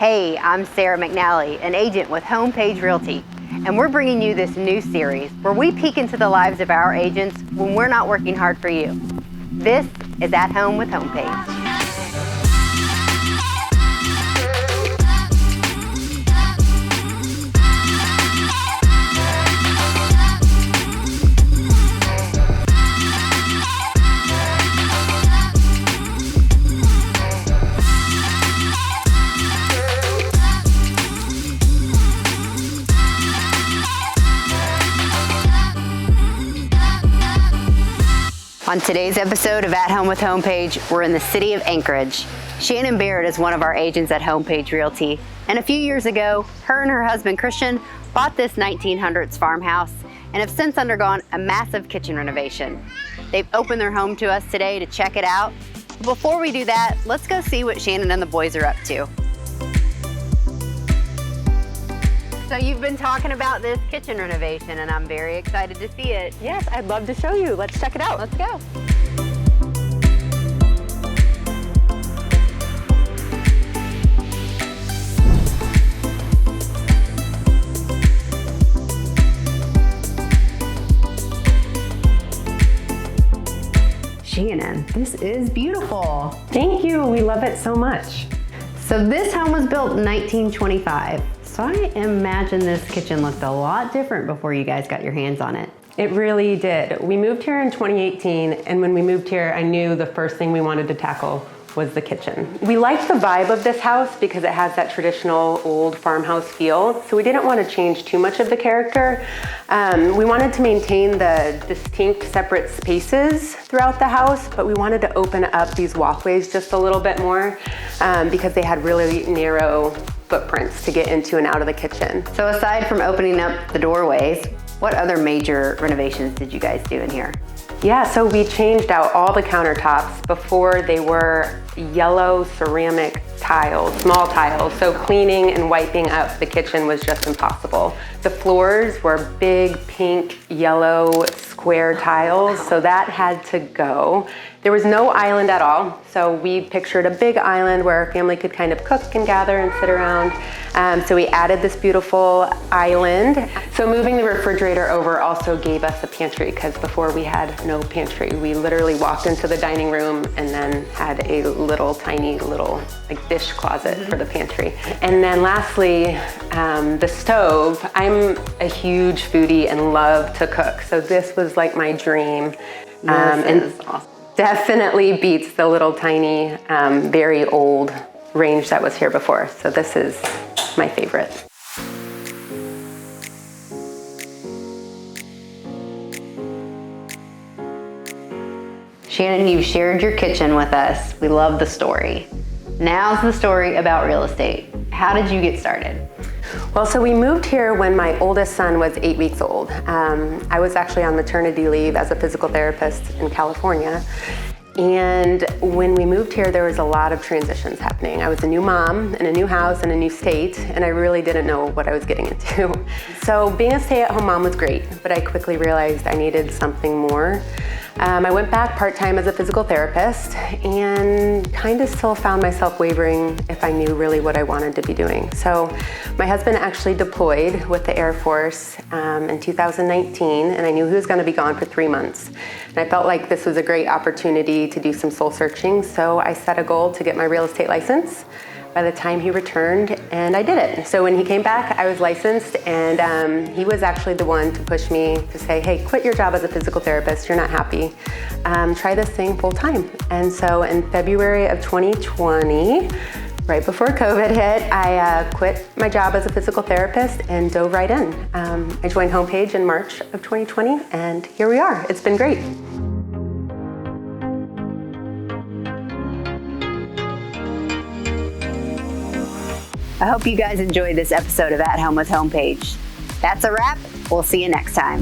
Hey, I'm Sara McNally, an agent with Homepage Realty, and we're bringing you this new series where we peek into the lives of our agents when we're not working hard for you. This is At Home with Homepage. On today's episode of At Home with Homepage, we're in the city of Anchorage. Shannon Barrett is one of our agents at Homepage Realty, and a few years ago, her and her husband Christian bought this 1900s farmhouse and have since undergone a massive kitchen renovation. They've opened their home to us today to check it out. But before we do that, let's go see what Shannon and the boys are up to. So you've been talking about this kitchen renovation, and I'm very excited to see it. Yes, I'd love to show you. Let's check it out. Let's go. Shannon, this is beautiful. Thank you. We love it so much. So this home was built in 1925. So I imagine this kitchen looked a lot different before you guys got your hands on it. It really did. We moved here in 2018, and when we moved here, I knew the first thing we wanted to tackle was the kitchen. We liked the vibe of this house because it has that traditional old farmhouse feel, so we didn't want to change too much of the character. We wanted to maintain the distinct separate spaces throughout the house, but we wanted to open up these walkways just a little bit more because they had really narrow footprints to get into and out of the kitchen. So aside from opening up the doorways, what other major renovations did you guys do in here? Yeah, so we changed out all the countertops. Before they were yellow ceramic tiles, small tiles, so cleaning and wiping up the kitchen was just impossible. The floors were big pink, yellow, square tiles, so that had to go. There was no island at all, so we pictured a big island where our family could kind of cook and gather and sit around. So we added this beautiful island. So moving the refrigerator over also gave us a pantry, because before we had no pantry. We literally walked into the dining room and then had a tiny little like dish closet for the pantry. And then lastly, the stove. I'm a huge foodie and love to cook, so this was like my dream. This is awesome. Definitely beats the little tiny, very old range that was here before. So this is my favorite. Shannon, you've shared your kitchen with us. We love the story. Now's the story about real estate. How did you get started? Well, so we moved here when my oldest son was 8 weeks old. I was actually on maternity leave as a physical therapist in California. And when we moved here, there was a lot of transitions happening. I was a new mom in a new house in a new state, and I really didn't know what I was getting into. So being a stay-at-home mom was great, but I quickly realized I needed something more. I went back part-time as a physical therapist and kind of still found myself wavering if I knew really what I wanted to be doing. So my husband actually deployed with the Air Force in 2019, and I knew he was going to be gone for 3 months. And I felt like this was a great opportunity to do some soul searching, so I set a goal to get my real estate license by the time he returned, and I did it. So when he came back, I was licensed, and he was actually the one to push me to say, hey, quit your job as a physical therapist, you're not happy. Try this thing full time. And so in February of 2020, right before COVID hit, I quit my job as a physical therapist and dove right in. I joined Homepage in March of 2020, and here we are. It's been great. I hope you guys enjoyed this episode of At Home with Homepage. That's a wrap. We'll see you next time.